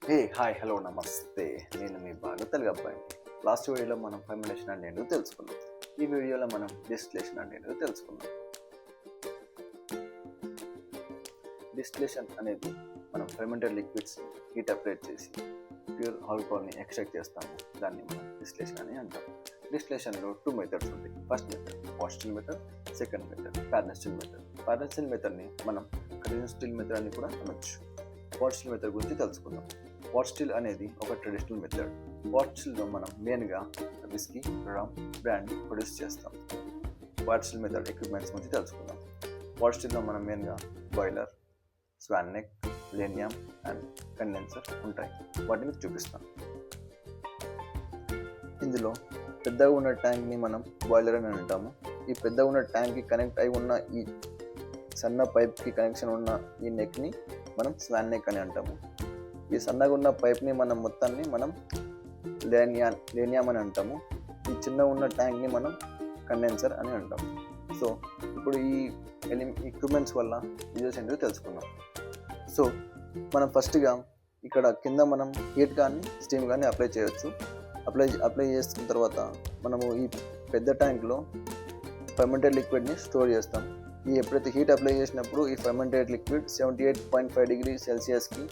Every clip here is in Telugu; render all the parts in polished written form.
హాయ్ హలో నమస్తే. నేను మీ బాలు తెలుగు అబ్బాయిని. లాస్ట్ వీడియోలో మనం ఫర్మెంటేషన్ అంటే ఏంటో తెలుసుకున్నాం. ఈ వీడియోలో మనం డిస్టిలేషన్ అంటే ఏంటో తెలుసుకున్నాం. డిస్టిలేషన్ అనేది మనం ఫర్మెంటెడ్ లిక్విడ్స్ హీట్ అప్లై చేసి ప్యూర్ ఆల్కహాల్ని ఎక్స్ట్రాక్ట్ చేస్తాము. దాన్ని మనం డిస్టిలేషన్ అని అంటాం. డిస్టిలేషన్లో 2 మెథడ్స్ ఉంటాయి. First method pot still method, second method parallel still method. Parallel still మెథడ్ని మనం కరెంట్ స్టిల్ మెథడ్ అని కూడా అనొచ్చు. పాట్ స్టిల్ మెథడ్ గురించి తెలుసుకుందాం. పాట్ స్టిల్ అనేది ఒక ట్రెడిషనల్ మెథడ్. పాట్ స్టిల్లో మనం మెయిన్గా విస్కీ, రమ్, బ్రాండ్ ప్రొడ్యూస్ చేస్తాం. పాట్ స్టిల్ మెథడ్ ఎక్విప్మెంట్స్ గురించి తెలుసుకుందాం. పాట్ స్టిల్లో మనం మెయిన్గా boiler, swan neck, lyne arm and condenser ఉంటాయి. వాటిని చూపిస్తాం. ఇందులో పెద్దగా ఉన్న ట్యాంక్ని మనం బాయిలర్ అని అంటాము. ఈ పెద్దగా ఉన్న ట్యాంక్కి కనెక్ట్ అయి ఉన్న ఈ సన్న పైప్కి కనెక్షన్ ఉన్న ఈ నెక్ని మనం స్వాన్ నెక్ అని అంటాము. ఈ సన్నగా ఉన్న పైప్ని మొత్తాన్ని మనం లేనియం అని అంటాము. ఈ చిన్న ఉన్న ట్యాంక్ని మనం కండెన్సర్ అని అంటాము. సో ఇప్పుడు ఈ ఎక్విప్మెంట్స్ వల్ల యూజెస్ ఏంటో తెలుసుకుందాం. సో మనం ఫస్ట్గా ఇక్కడ కింద మనం హీట్ కానీ స్టీమ్ కానీ అప్లై చేయొచ్చు. అప్లై చేసుకున్న తర్వాత మనము ఈ పెద్ద ట్యాంక్లో ఫర్మెంటెడ్ లిక్విడ్ని స్టోర్ చేస్తాం. ఎప్పుడైతే హీట్ అప్లై చేసినప్పుడు ఈ ఫర్మెంటెడ్ లిక్విడ్ 78.5 డిగ్రీ సెల్సియస్కి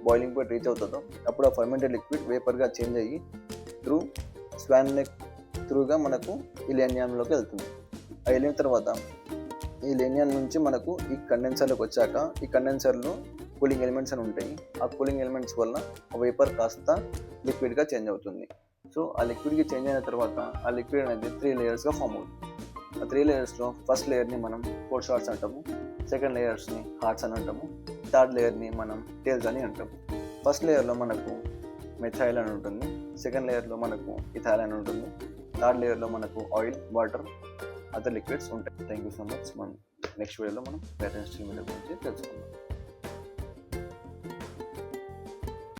బాయిలింగ్ పాయింట్ రీచ్ అవుతుందో అప్పుడు ఆ ఫర్మెంటెడ్ లిక్విడ్ వేపర్గా చేంజ్ అయ్యి త్రూ స్వాన్ నెక్ త్రూగా మనకు ఈ లేనియంలోకి వెళ్తుంది. ఆ వెళ్ళిన తర్వాత ఈ లేనియం నుంచి మనకు ఈ కండెన్సర్లోకి వచ్చాక ఈ కండెన్సర్లో కూలింగ్ ఎలిమెంట్స్ అని ఉంటాయి. ఆ కూలింగ్ ఎలిమెంట్స్ వల్ల ఆ వేపర్ కాస్త లిక్విడ్గా చేంజ్ అవుతుంది. సో ఆ లిక్విడ్కి చేంజ్ అయిన తర్వాత ఆ లిక్విడ్ అనేది 3 లేయర్స్గా ఫామ్ అవుతుంది. ఆ 3 లేయర్స్లో ఫస్ట్ లేయర్ని మనం కోల్డ్ షార్ట్స్ అంటాము, సెకండ్ లేయర్స్ని హార్ట్స్ అని అంటాము, థర్డ్ లేయర్ని మనం టేల్స్ అని అంటాము. ఫస్ట్ లేయర్లో మనకు మెథైల్ అని ఉంటుంది, సెకండ్ లేయర్లో మనకు ఇథైల్ అని ఉంటుంది, థర్డ్ లేయర్లో మనకు ఆయిల్, వాటర్, అదర్ లిక్విడ్స్ ఉంటాయి. Thank you so much. మనం నెక్స్ట్ వీడియోలో మనం పేరెంట్ స్టిల్ మీద గురించి తెలుసుకుందాం.